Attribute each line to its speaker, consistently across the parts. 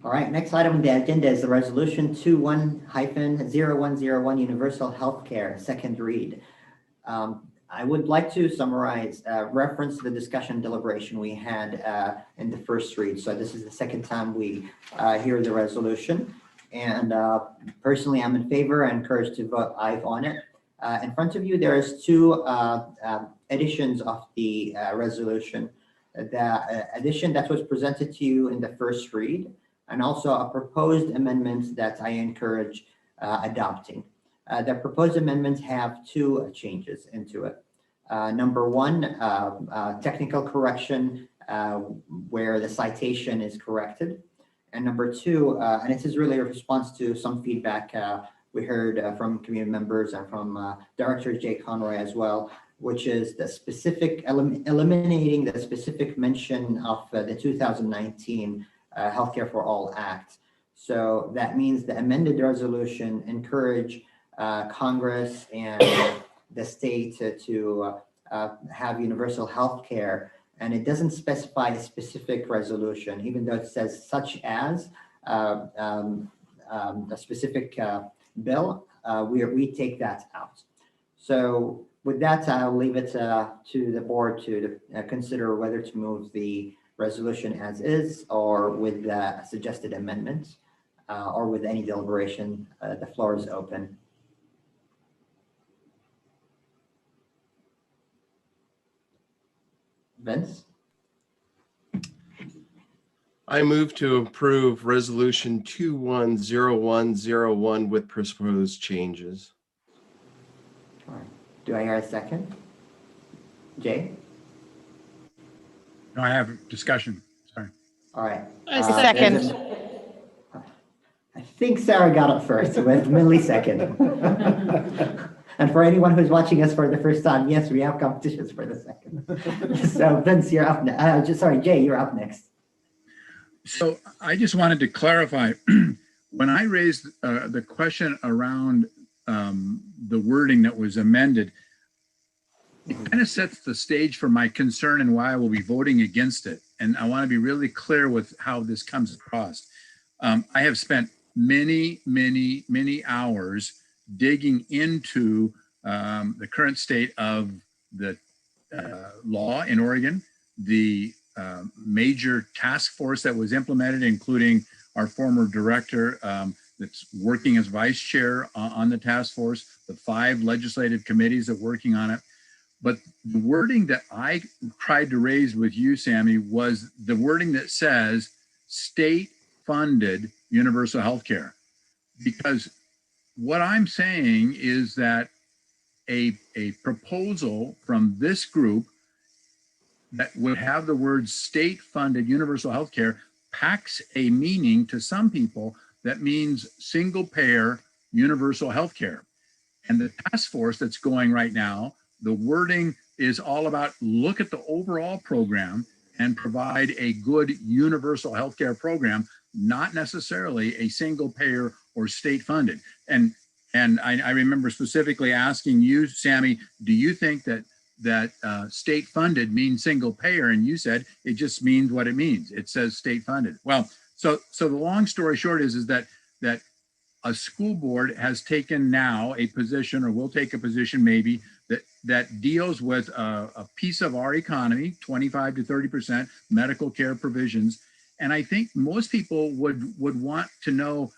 Speaker 1: All right, next item on the agenda is the resolution 21-0101 Universal Healthcare, second read. I would like to summarize, reference the discussion deliberation we had in the first read. So this is the second time we hear the resolution. And personally, I'm in favor and encouraged to vote aye on it. In front of you, there is two editions of the resolution. The edition that was presented to you in the first read, and also a proposed amendment that I encourage adopting. The proposed amendments have two changes into it. Number one, technical correction where the citation is corrected. And number two, and this is really a response to some feedback we heard from community members and from Director Jay Conroy as well, which is the specific, eliminating the specific mention of the 2019 Healthcare for All Act. So that means the amended resolution encourage Congress and the state to have universal health care, and it doesn't specify a specific resolution, even though it says such as a specific bill. We take that out. So with that, I'll leave it to the board to consider whether to move the resolution as is or with suggested amendments or with any deliberation. The floor is open. Vince?
Speaker 2: I move to approve resolution 210101 with proposed changes.
Speaker 1: All right. Do I hear a second? Jay?
Speaker 3: No, I have discussion. Sorry.
Speaker 1: All right.
Speaker 4: A second.
Speaker 1: I think Sarah got it first with millisecond. And for anyone who's watching us for the first time, yes, we have competitions for the second. So Vince, you're up next. Sorry, Jay, you're up next.
Speaker 3: So I just wanted to clarify, when I raised the question around the wording that was amended, it kind of sets the stage for my concern and why I will be voting against it. And I want to be really clear with how this comes across. I have spent many hours digging into the current state of the law in Oregon, the major task force that was implemented, including our former director that's working as vice chair on the task force, the 5 legislative committees that are working on it. But the wording that I tried to raise with you, Sammy, was the wording that says state-funded universal health care. Because what I'm saying is that a proposal from this group that would have the words state-funded universal health care packs a meaning to some people that means single-payer universal health care. And the task force that's going right now, the wording is all about look at the overall program and provide a good universal healthcare program, not necessarily a single payer or state funded. And I remember specifically asking you, Sammy, do you think that state funded means single payer? And you said it just means what it means. It says state funded. Well, so the long story short is that a school board has taken now a position, or will take a position maybe, that deals with a piece of our economy, 25 to 30% medical care provisions. And I think most people would want to know,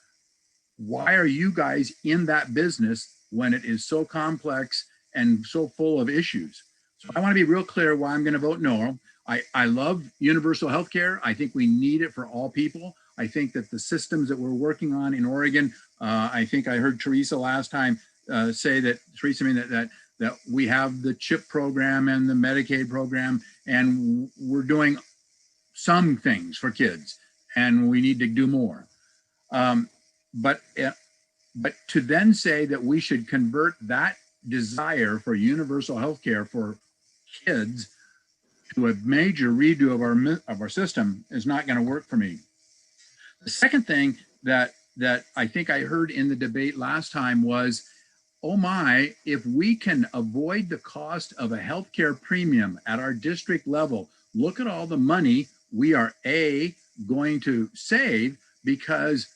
Speaker 3: why are you guys in that business when it is so complex and so full of issues? So I want to be real clear why I'm going to vote no. I love universal health care. I think we need it for all people. I think that the systems that we're working on in Oregon, I think I heard Teresa last time say that, Teresa, I mean that we have the CHIP program and the Medicaid program, and we're doing some things for kids, and we need to do more. But to then say that we should convert that desire for universal health care for kids to a major redo of our system is not going to work for me. The second thing that I think I heard in the debate last time was, oh my, if we can avoid the cost of a healthcare premium at our district level, look at all the money we are going to save, because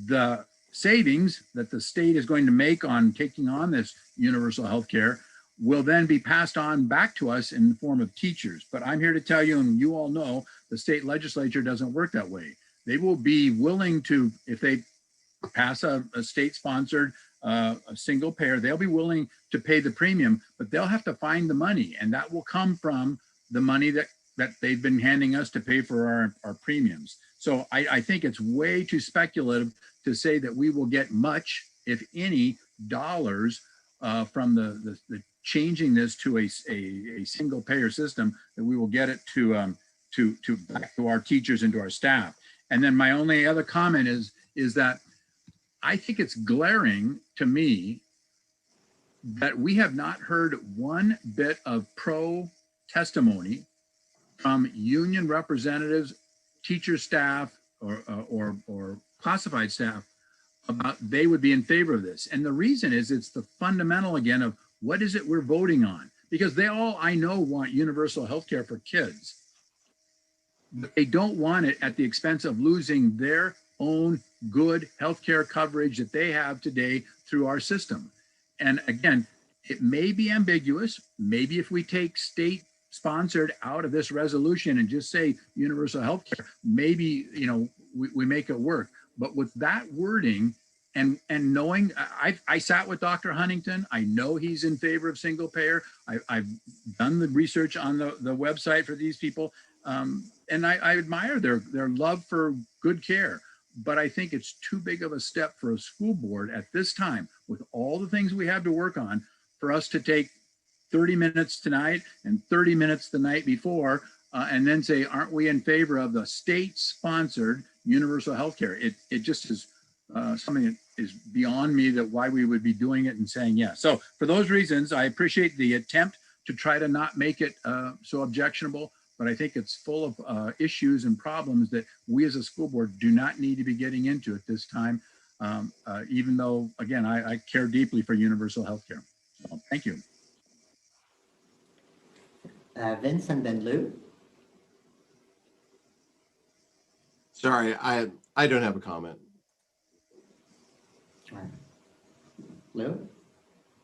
Speaker 3: the savings that the state is going to make on taking on this universal health care will then be passed on back to us in the form of teachers. But I'm here to tell you, and you all know, the state legislature doesn't work that way. They will be willing to, if they pass a state-sponsored a single payer, they'll be willing to pay the premium, but they'll have to find the money, and that will come from the money that they've been handing us to pay for our premiums. So I think it's way too speculative to say that we will get much, if any, dollars from the changing this to a single payer system, that we will get it to back to our teachers and to our staff. And then my only other comment is that I think it's glaring to me that we have not heard one bit of pro testimony from union representatives, teacher staff, or classified staff about they would be in favor of this. And the reason is it's the fundamental, again, of what is it we're voting on? Because they all, I know, want universal health care for kids. But they don't want it at the expense of losing their own good healthcare coverage that they have today through our system. And again, it may be ambiguous. Maybe if we take state sponsored out of this resolution and just say universal healthcare, maybe, you know, we make it work. But with that wording and knowing, I sat with Dr. Huntington. I know he's in favor of single payer. I've done the research on the website for these people. And I admire their love for good care. But I think it's too big of a step for a school board at this time, with all the things we have to work on, for us to take 30 minutes tonight and 30 minutes the night before, and then say, aren't we in favor of the state-sponsored universal health care? It just is something that is beyond me, that why we would be doing it and saying yes. So for those reasons, I appreciate the attempt to try to not make it so objectionable, but I think it's full of issues and problems that we as a school board do not need to be getting into at this time, even though, again, I care deeply for universal health care. So, thank you.
Speaker 1: Vince and then Lou.
Speaker 2: Sorry, I don't have a comment.
Speaker 1: All right. Lou?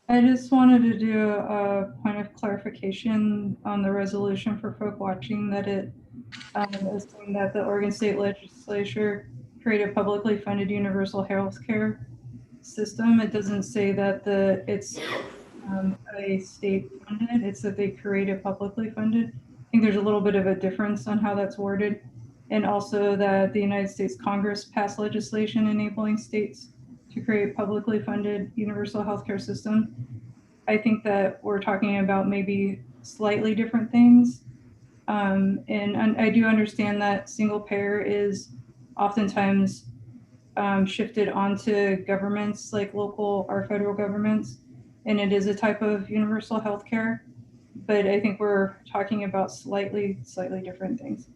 Speaker 4: I just wanted to do a point of clarification on the resolution for folk watching, that it is saying that the Oregon State Legislature create a publicly funded universal health care system. It doesn't say that it's a state funded, it's that they create a publicly funded. I think there's a little bit of a difference on how that's worded. And also that the United States Congress passed legislation enabling states to create publicly funded universal healthcare system. I think that we're talking about maybe slightly different things. And I do understand that single payer is oftentimes shifted onto governments like local or federal governments, and it is a type of universal healthcare. But I think we're talking about slightly different things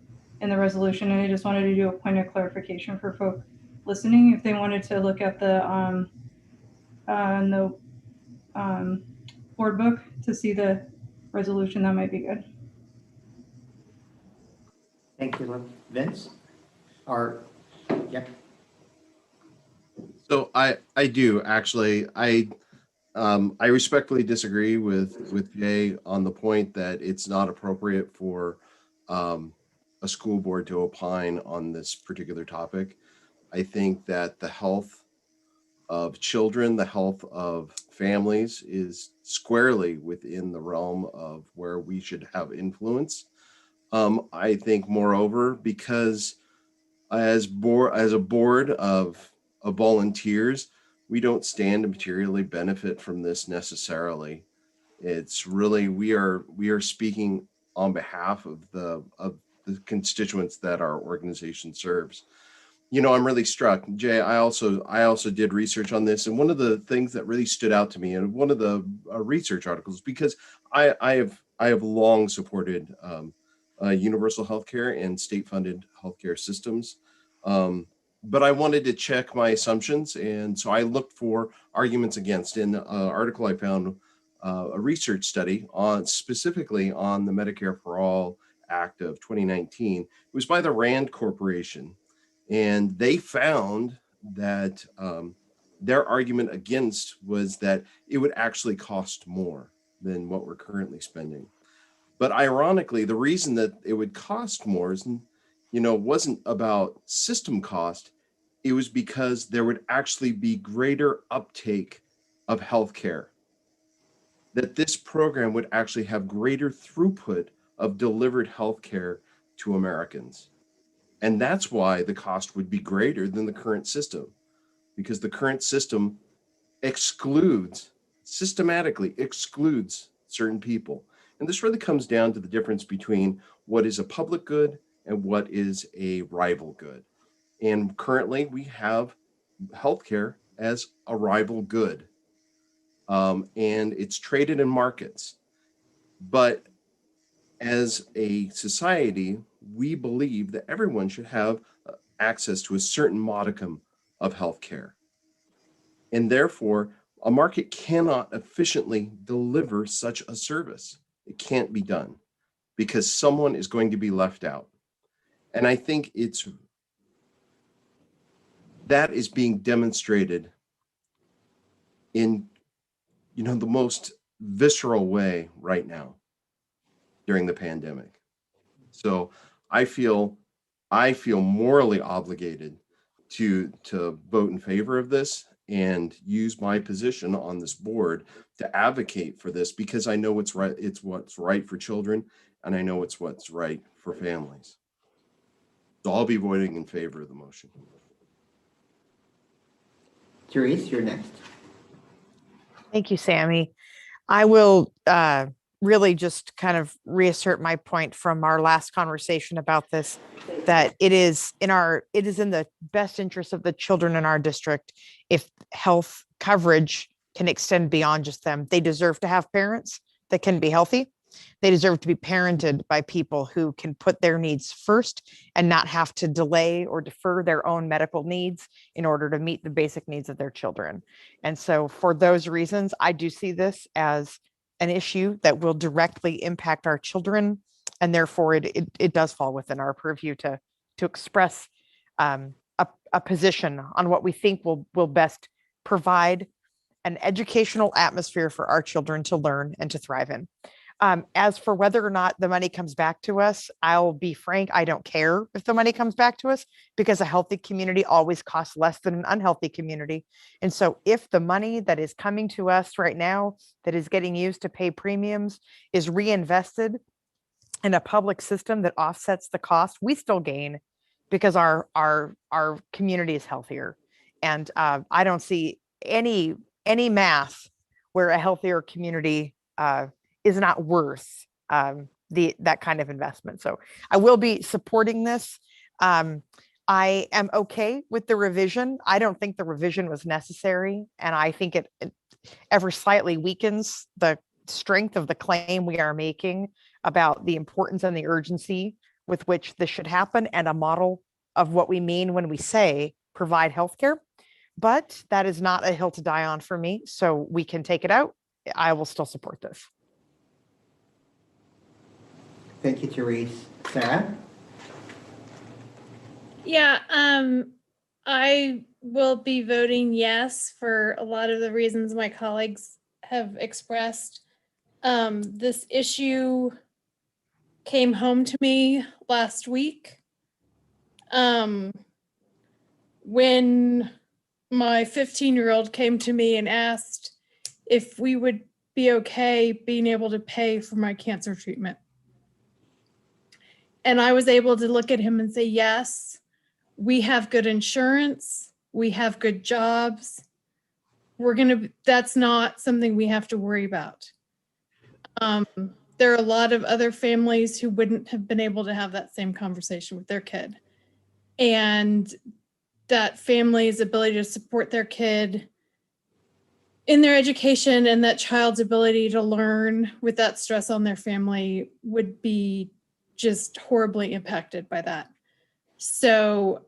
Speaker 4: in the resolution. And I just wanted to do a point of clarification for folk listening. If they wanted to look at the board book to see the resolution, that might be good.
Speaker 1: Thank you, Lou. Vince? Or, yeah.
Speaker 2: So I do actually. I respectfully disagree with Jay on the point that it's not appropriate for a school board to opine on this particular topic. I think that the health of children, the health of families is squarely within the realm of where we should have influence. I think moreover, because as a board of volunteers, we don't stand to materially benefit from this necessarily. It's really, we are speaking on behalf of the constituents that our organization serves. You know, I'm really struck, Jay. I also did research on this, and one of the things that really stood out to me in one of the research articles, because I have long supported universal healthcare and state-funded healthcare systems, but I wanted to check my assumptions, and so I looked for arguments against. In an article, I found a research study specifically on the Medicare for All Act of 2019. It was by the Rand Corporation. And they found that their argument against was that it would actually cost more than what we're currently spending. But ironically, the reason that it would cost more is, wasn't about system cost. It was because there would actually be greater uptake of healthcare, that this program would actually have greater throughput of delivered healthcare to Americans. And that's why the cost would be greater than the current system, because the current system systematically excludes certain people. And this really comes down to the difference between what is a public good and what is a rival good. And currently we have healthcare as a rival good. And it's traded in markets. But as a society, we believe that everyone should have access to a certain modicum of healthcare. And therefore, a market cannot efficiently deliver such a service. It can't be done because someone is going to be left out. And I think that is being demonstrated in, the most visceral way right now during the pandemic. So I feel morally obligated to vote in favor of this and use my position on this board to advocate for this, because I know what's right. It's what's right for children, and I know it's what's right for families. So I'll be voting in favor of the motion.
Speaker 1: Therese, you're next.
Speaker 5: Thank you, Sammy. I will really just kind of reassert my point from our last conversation about this, that it is in the best interest of the children in our district if health coverage can extend beyond just them. They deserve to have parents that can be healthy. They deserve to be parented by people who can put their needs first and not have to delay or defer their own medical needs in order to meet the basic needs of their children. And so for those reasons, I do see this as an issue that will directly impact our children. And therefore it does fall within our purview to express a position on what we think will best provide an educational atmosphere for our children to learn and to thrive in. As for whether or not the money comes back to us, I'll be frank, I don't care if the money comes back to us, because a healthy community always costs less than an unhealthy community. And so if the money that is coming to us right now that is getting used to pay premiums is reinvested in a public system that offsets the cost, we still gain because our community is healthier. And I don't see any math where a healthier community is not worth that kind of investment. So I will be supporting this. I am okay with the revision. I don't think the revision was necessary. And I think it ever slightly weakens the strength of the claim we are making about the importance and the urgency with which this should happen, and a model of what we mean when we say provide healthcare. But that is not a hill to die on for me. So we can take it out. I will still support this.
Speaker 1: Thank you, Therese. Sarah?
Speaker 6: Yeah, I will be voting yes for a lot of the reasons my colleagues have expressed. This issue came home to me last week when my 15-year-old came to me and asked if we would be okay being able to pay for my cancer treatment. And I was able to look at him and say, yes, we have good insurance. We have good jobs. That's not something we have to worry about. There are a lot of other families who wouldn't have been able to have that same conversation with their kid. And that family's ability to support their kid in their education and that child's ability to learn with that stress on their family would be just horribly impacted by that. So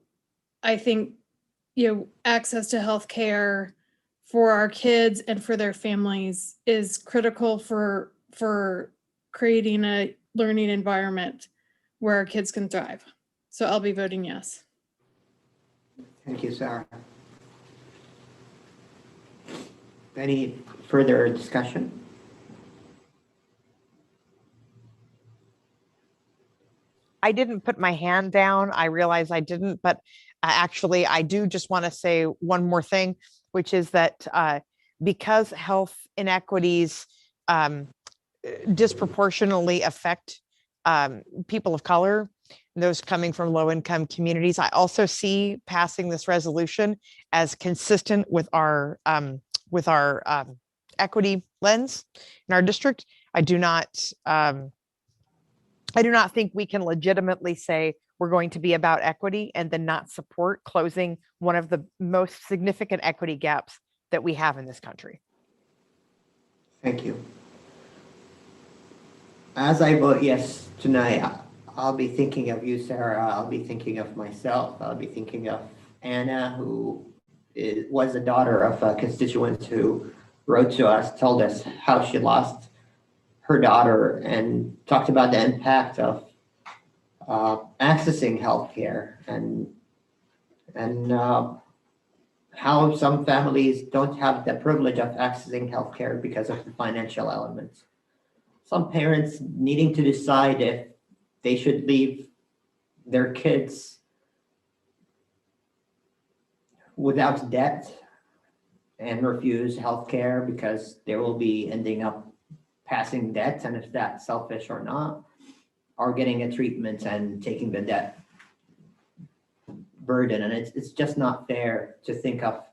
Speaker 6: I think, access to healthcare for our kids and for their families is critical for creating a learning environment where our kids can thrive. So I'll be voting yes.
Speaker 1: Thank you, Sarah. Any further discussion?
Speaker 5: I didn't put my hand down. I realize I didn't, but actually, I do just want to say one more thing, which is that because health inequities disproportionately affect people of color, those coming from low-income communities, I also see passing this resolution as consistent with our equity lens in our district. I do not think we can legitimately say we're going to be about equity and then not support closing one of the most significant equity gaps that we have in this country.
Speaker 1: Thank you. As I vote yes tonight, I'll be thinking of you, Sarah. I'll be thinking of myself. I'll be thinking of Anna, who was the daughter of a constituent who wrote to us, told us how she lost her daughter, and talked about the impact of accessing healthcare and how some families don't have the privilege of accessing healthcare because of the financial elements. Some parents needing to decide if they should leave their kids without debt and refuse healthcare because they will be ending up passing debt, and if that's selfish or not, or getting a treatment and taking the debt burden. And it's just not fair to think of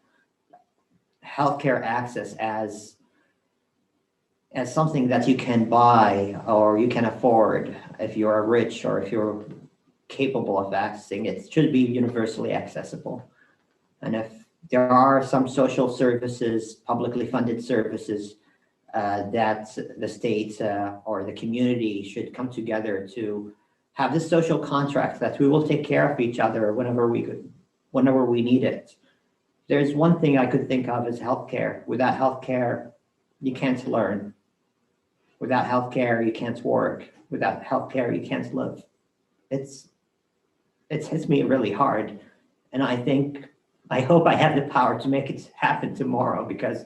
Speaker 1: healthcare access as something that you can buy or you can afford if you're rich or if you're capable of accessing. It should be universally accessible. And if there are some social services, publicly funded services, that the state or the community should come together to have this social contract that we will take care of each other whenever we need it. There's one thing I could think of is healthcare. Without healthcare, you can't learn. Without healthcare, you can't work. Without healthcare, you can't live. It hits me really hard. And I hope I have the power to make it happen tomorrow, because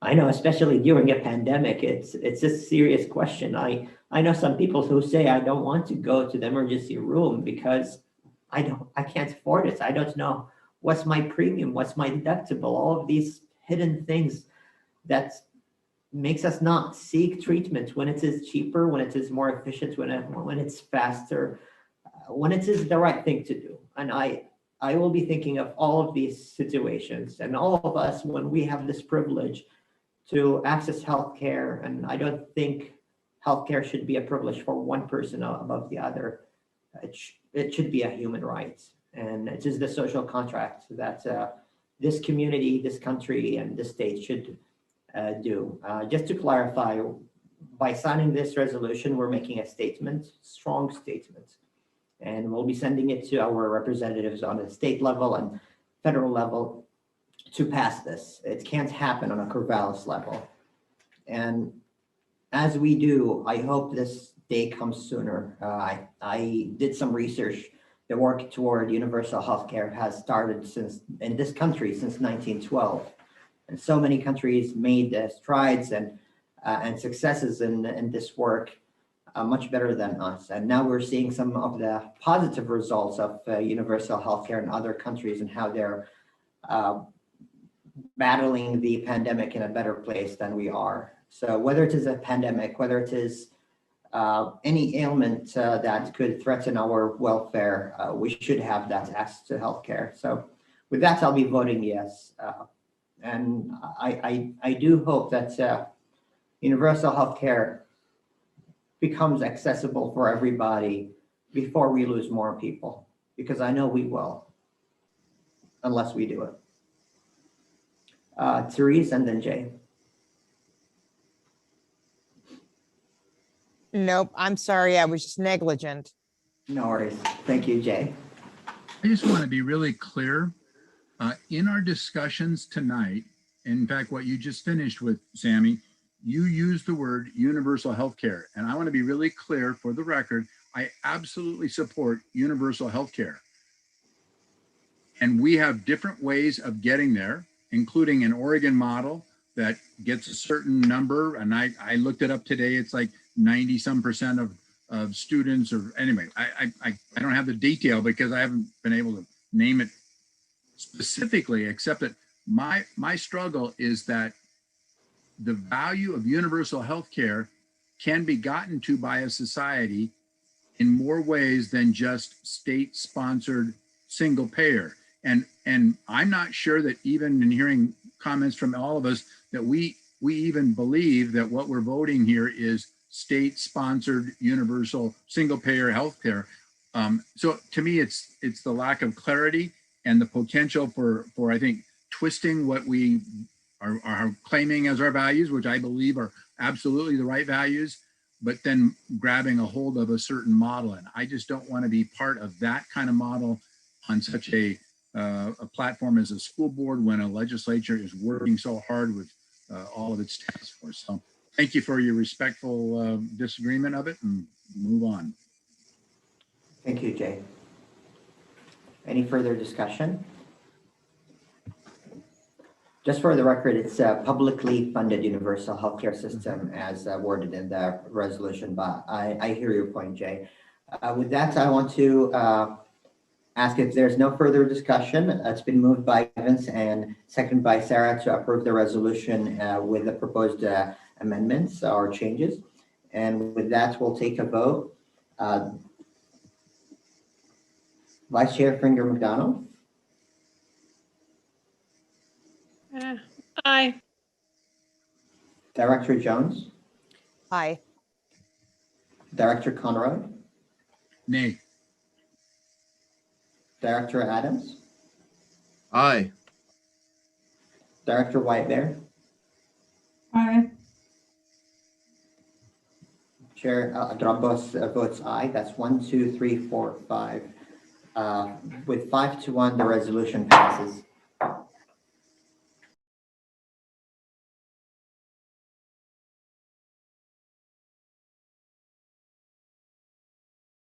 Speaker 1: I know, especially during a pandemic, it's a serious question. I know some people who say, I don't want to go to the emergency room because I can't afford it. I don't know what's my premium, what's my deductible, all of these hidden things that makes us not seek treatment when it is cheaper, when it is more efficient, when it's faster, when it is the right thing to do. And I will be thinking of all of these situations and all of us when we have this privilege to access healthcare. And I don't think healthcare should be a privilege for one person above the other. It should be a human right. And it is the social contract that this community, this country, and this state should do. Just to clarify, by signing this resolution, we're making a statement, strong statement, and we'll be sending it to our representatives on the state level and federal level to pass this. It can't happen on a Corvallis level. And as we do, I hope this day comes sooner. I did some research. The work toward universal healthcare has started in this country since 1912. And so many countries made strides and successes in this work much better than us. And now we're seeing some of the positive results of universal healthcare in other countries and how they're battling the pandemic in a better place than we are. So whether it is a pandemic, whether it is any ailment that could threaten our welfare, we should have that access to healthcare. So with that, I'll be voting yes. And I do hope that universal healthcare becomes accessible for everybody before we lose more people, because I know we will, unless we do it. Therese and then Jay.
Speaker 5: Nope, I'm sorry, I was just negligent.
Speaker 1: No worries. Thank you, Jay.
Speaker 3: I just want to be really clear. In our discussions tonight, in fact, what you just finished with, Sammy, you used the word universal health care. And I want to be really clear for the record, I absolutely support universal health care. And we have different ways of getting there, including an Oregon model that gets a certain number. And I looked it up today. It's like 90 some percent of students, or anyway, I don't have the detail because I haven't been able to name it specifically, except that my struggle is that the value of universal health care can be gotten to by a society in more ways than just state-sponsored single payer. And I'm not sure that, even in hearing comments from all of us, that we even believe that what we're voting here is state-sponsored universal single payer healthcare. So to me, it's the lack of clarity and the potential for I think twisting what we are claiming as our values, which I believe are absolutely the right values, but then grabbing a hold of a certain model. And I just don't want to be part of that kind of model on such a platform as a school board when a legislature is working so hard with all of its task force. So thank you for your respectful disagreement of it, and move on.
Speaker 1: Thank you, Jay. Any further discussion? Just for the record, it's a publicly funded universal healthcare system as worded in the resolution, but I hear your point, Jay. With that, I want to ask if there's no further discussion. It's been moved by Vince and seconded by Sarah to approve the resolution with the proposed amendments or changes. And with that, we'll take a vote. Vice Chair Finger McDonald.
Speaker 6: Aye.
Speaker 1: Director Jones.
Speaker 5: Aye.
Speaker 1: Director Conrad.
Speaker 3: Nay.
Speaker 1: Director Adams.
Speaker 2: Aye.
Speaker 1: Director Whitebear.
Speaker 4: Aye.
Speaker 1: Chair Drambos votes aye. That's 1, 2, 3, 4, 5. With 5 to 1, the resolution passes.